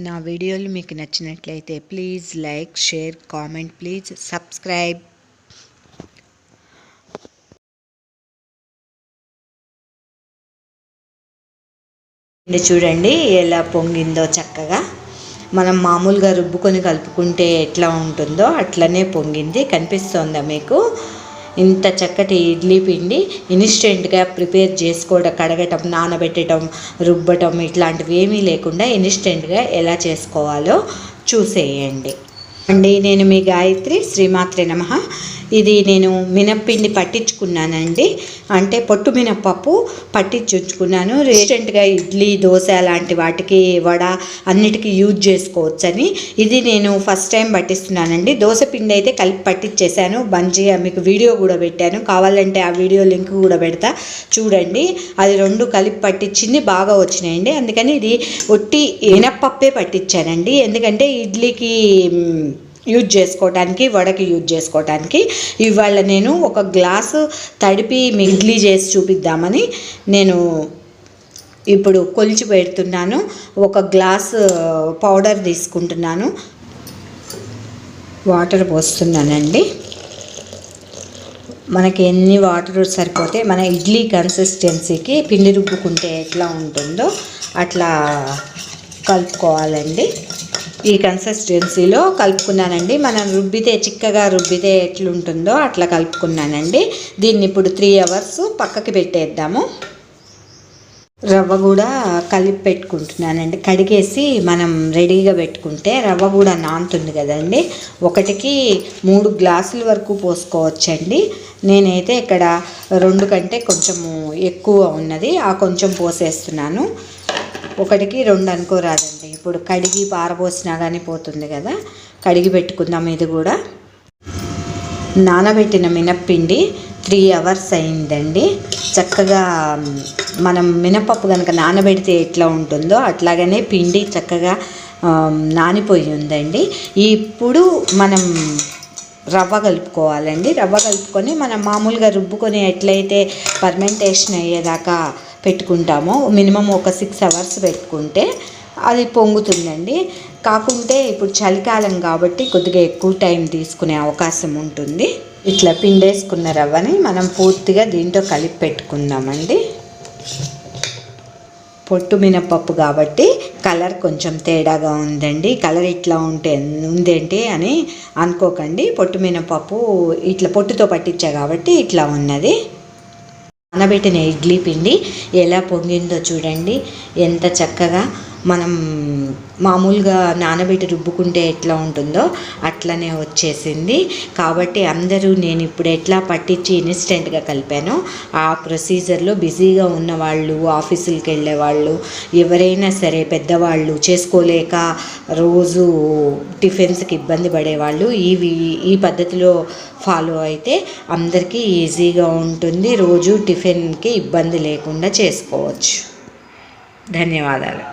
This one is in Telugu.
నా వీడియోలు మీకు నచ్చినట్లయితే please like, share, comment, please subscribe. చూడండి ఎలా పొంగిందో చక్కగా. మనం మామూలుగా రుబ్బుకొని కలుపుకుంటే ఎట్లా ఉంటుందో అట్లనే పొంగింది. కనిపిస్తోందా మీకు? ఇంత చక్కటి ఇడ్లీ పిండి ఇన్స్టెంట్గా ప్రిపేర్ చేసుకోవడం, కడగటం, నానబెట్టడం, రుబ్బటం ఇట్లాంటివి ఏమీ లేకుండా ఇన్స్టెంట్గా ఎలా చేసుకోవాలో చూసేయండి అండి. నేను మీ గాయత్రి, శ్రీమాత్రే నమః. ఇది నేను మినప్పిండి పట్టించుకున్నానండి. అంటే పొట్టు మినప్పప్పు పట్టించుకున్నాను. రీసెంట్గా ఇడ్లీ, దోశ లాంటి వాటికి, వడ అన్నిటికీ యూజ్ చేసుకోవచ్చని ఇది నేను ఫస్ట్ టైం పట్టిస్తున్నానండి. దోశ పిండి అయితే కలిపి పట్టించేసాను. బంజీగా మీకు వీడియో కూడా పెట్టాను, కావాలంటే ఆ వీడియో లింక్ కూడా పెడతా చూడండి. అది రెండు కలిపి పట్టించింది బాగా వచ్చినాయండి. అందుకని ఇది ఒట్టి మినప్పప్పే పట్టించానండి. ఎందుకంటే ఇడ్లీకి యూజ్ చేసుకోవడానికి, వడకి యూజ్ చేసుకోవడానికి. ఇవాళ నేను ఒక గ్లాసు తడిపి ఇడ్లీ చేసి చూపిద్దామని నేను ఇప్పుడు కొలిచి పెడుతున్నాను. ఒక గ్లాసు పౌడర్ తీసుకుంటున్నాను, వాటర్ పోస్తున్నానండి. మనకి ఎన్ని వాటర్ సరిపోతే మన ఇడ్లీ కన్సిస్టెన్సీకి పిండి రుబ్బుకుంటే ఎట్లా ఉంటుందో అట్లా కలుపుకోవాలండి. ఈ కన్సిస్టెన్సీలో కలుపుకున్నానండి. మనం రుబ్బితే, చిక్కగా రుబ్బితే ఎట్లుంటుందో అట్లా కలుపుకున్నానండి. దీన్ని ఇప్పుడు 3 hours పక్కకి పెట్టేద్దాము. రవ్వ కూడా కలిపి పెట్టుకుంటున్నానండి. కడిగేసి మనం రెడీగా పెట్టుకుంటే రవ్వ కూడా నానుతుంది కదండి. 1కి 3 glasses వరకు పోసుకోవచ్చండి. నేనైతే ఇక్కడ 2 కంటే కొంచెము ఎక్కువ ఉన్నది, ఆ కొంచెం పోసేస్తున్నాను. 1కి 2 అనుకోరాదండి. ఇప్పుడు కడిగి పారబోసినా కానీ పోతుంది కదా. కడిగి పెట్టుకుందాం. ఇది కూడా నానబెట్టిన మినప్పిండి 3 hours అయిందండి. చక్కగా మనం మినపప్పు కనుక నానబెడితే ఎట్లా ఉంటుందో అట్లాగనే పిండి చక్కగా నానిపోయి ఉందండి. ఇప్పుడు మనం రవ్వ కలుపుకోవాలండి. రవ్వ కలుపుకొని మనం మామూలుగా రుబ్బుకొని ఎట్లయితే ఫర్మెంటేషన్ అయ్యేదాకా పెట్టుకుంటామో, మినిమం ఒక 6 hours పెట్టుకుంటే అది పొంగుతుందండి. కాకుంటే ఇప్పుడు చలికాలం కాబట్టి కొద్దిగా ఎక్కువ టైం తీసుకునే అవకాశం ఉంటుంది. ఇట్లా పిండేసుకున్న రవ్వని మనం పూర్తిగా దీంట్లో కలిపి పెట్టుకుందామండి. పొట్టు మినపప్పు కాబట్టి కలర్ కొంచెం తేడాగా ఉందండి. కలర్ ఇట్లా ఉందేంటి అని అనుకోకండి. పొట్టు మినపప్పు ఇట్లా పొట్టుతో పట్టించా కాబట్టి ఇట్లా ఉన్నది. నానబెట్టిన ఇడ్లీ పిండి ఎలా పొంగిందో చూడండి. ఎంత చక్కగా మనం మామూలుగా నానబెట్టి రుబ్బుకుంటే ఎట్లా ఉంటుందో అట్లనే వచ్చేసింది. కాబట్టి అందరూ నేను ఇప్పుడు ఎట్లా పట్టించి ఇన్స్టెంట్గా కలిపానో ఆ ప్రొసీజర్లో బిజీగా ఉన్నవాళ్ళు, ఆఫీసులకు వెళ్ళేవాళ్ళు, ఎవరైనా సరే పెద్దవాళ్ళు, చేసుకోలేక రోజు టిఫిన్స్కి ఇబ్బంది పడేవాళ్ళు ఈ పద్ధతిలో ఫాలో అయితే అందరికీ ఈజీగా ఉంటుంది. రోజు టిఫిన్కి ఇబ్బంది లేకుండా చేసుకోవచ్చు. ధన్యవాదాలు.